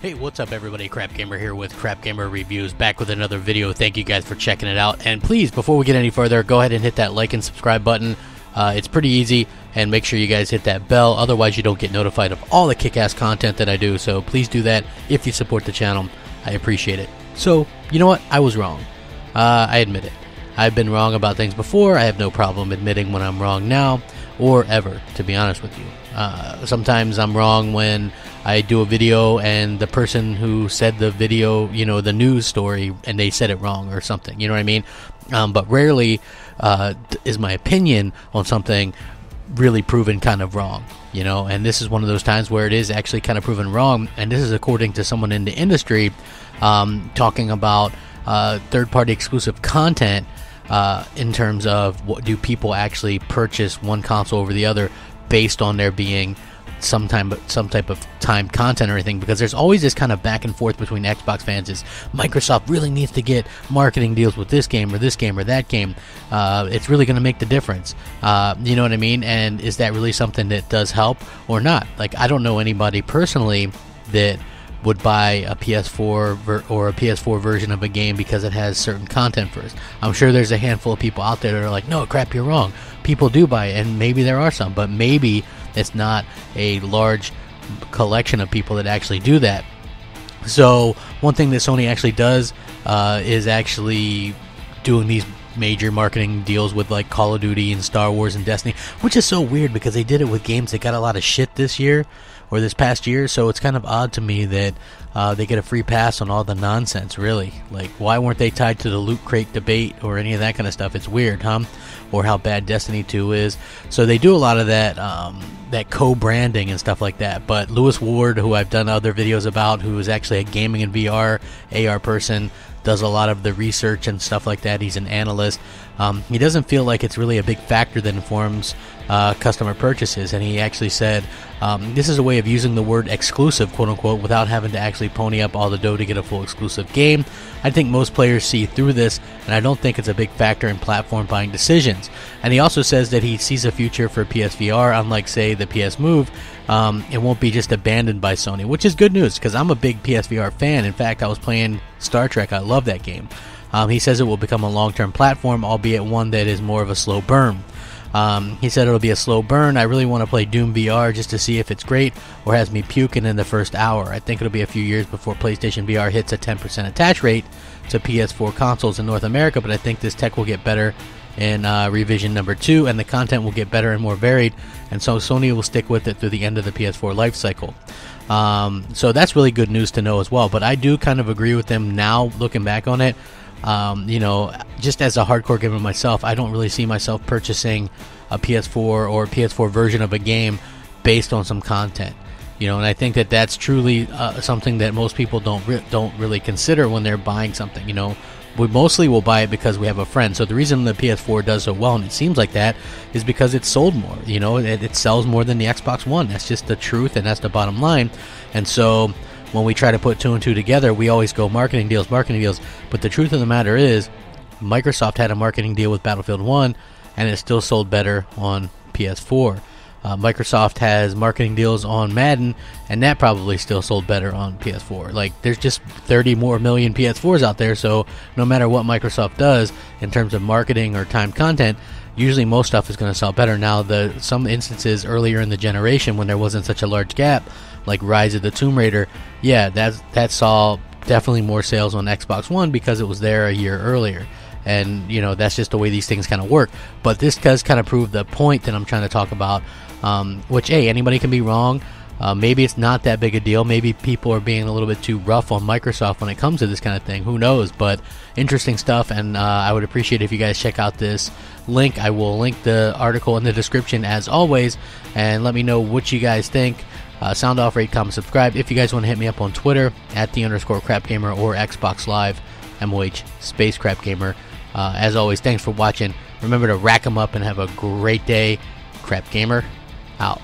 Hey, what's up everybody? Crapgamer here with Crapgamer Reviews, back with another video. Thank you guys for checking it out. And please, before we get any further, go ahead and hit that like and subscribe button. It's pretty easy, and make sure you guys hit that bell, otherwise you don't get notified of all the kick-ass content that I do. So please do that if you support the channel. I appreciate it. So, you know what? I was wrong. I admit it. I've been wrong about things before. I have no problem admitting when I'm wrong now, or ever, to be honest with you. Sometimes I'm wrong when I do a video and the person who said the video, you know, the news story, and they said it wrong or something, you know what I mean? But rarely is my opinion on something really proven kind of wrong, you know, and this is one of those times where it is actually kind of proven wrong, and this is according to someone in the industry talking about third-party exclusive content in terms of what do people actually purchase one console over the other based on there being some type of timed content or anything, because there's always this kind of back and forth between Xbox fans is Microsoft really needs to get marketing deals with this game or that game. It's really going to make the difference. You know what I mean? And is that really something that does help or not? Like, I don't know anybody personally that would buy a PS4 or a PS4 version of a game because it has certain content first. I'm sure there's a handful of people out there that are like, no, crap, you're wrong. People do buy it, and maybe there are some, but maybe it's not a large collection of people that actually do that. So one thing that Sony actually does is actually doing these major marketing deals with like Call of Duty and Star Wars and Destiny, which is so weird because they did it with games that got a lot of shit this year or this past year. So it's kind of odd to me that they get a free pass on all the nonsense, really. Like, why weren't they tied to the Loot Crate debate or any of that kind of stuff? It's weird, huh? Or how bad Destiny 2 is. So they do a lot of that that co-branding and stuff like that. But Lewis Ward, who I've done other videos about, who is actually a gaming and VR AR person, does a lot of the research and stuff like that. He's an analyst. He doesn't feel like it's really a big factor that informs customer purchases, and he actually said this is a way of using the word exclusive, quote unquote, without having to actually pony up all the dough to get a full exclusive game. I think most players see through this, and I don't think it's a big factor in platform buying decisions. And he also says that he sees a future for PSVR, unlike, say, the PS Move. It won't be just abandoned by Sony, which is good news because I'm a big PSVR fan. In fact, I was playing Star Trek. I love that game. He says it will become a long-term platform, albeit one that is more of a slow burn. He said it'll be a slow burn. I really want to play Doom VR just to see if it's great or has me puking in the first hour. I think it'll be a few years before PlayStation VR hits a 10% attach rate to PS4 consoles in North America, but I think this tech will get better in revision number 2, and the content will get better and more varied, and so Sony will stick with it through the end of the PS4 life cycle. So that's really good news to know as well, but I do kind of agree with them now, looking back on it. You know, just as a hardcore gamer myself, I don't really see myself purchasing a PS4 or a PS4 version of a game based on some content. You know, and I think that that's truly something that most people don't really consider when they're buying something. You know, we mostly will buy it because we have a friend. So the reason the PS4 does so well, and it seems like that, is because it's sold more. You know, it sells more than the Xbox One. That's just the truth, and that's the bottom line. And so when we try to put two and two together, we always go marketing deals. But the truth of the matter is, Microsoft had a marketing deal with Battlefield 1, and it still sold better on PS4. Microsoft has marketing deals on Madden, and that probably still sold better on PS4. Like, there's just 30 more million PS4s out there, so no matter what Microsoft does in terms of marketing or timed content, usually most stuff is going to sell better. Now, some instances earlier in the generation when there wasn't such a large gap, like Rise of the Tomb Raider, yeah, that saw definitely more sales on Xbox One because it was there a year earlier. And, you know, that's just the way these things kind of work. But this does kind of prove the point that I'm trying to talk about, which, hey, anybody can be wrong. Maybe it's not that big a deal. Maybe people are being a little bit too rough on Microsoft when it comes to this kind of thing. Who knows? But interesting stuff, and I would appreciate if you guys check out this link. I will link the article in the description as always, and let me know what you guys think. Sound off, rate, comment, subscribe. If you guys want to hit me up on Twitter, @the_Crapgamer, or Xbox Live, MOH Crapgamer. As always, thanks for watching. Remember to rack them up and have a great day. Crapgamer, out.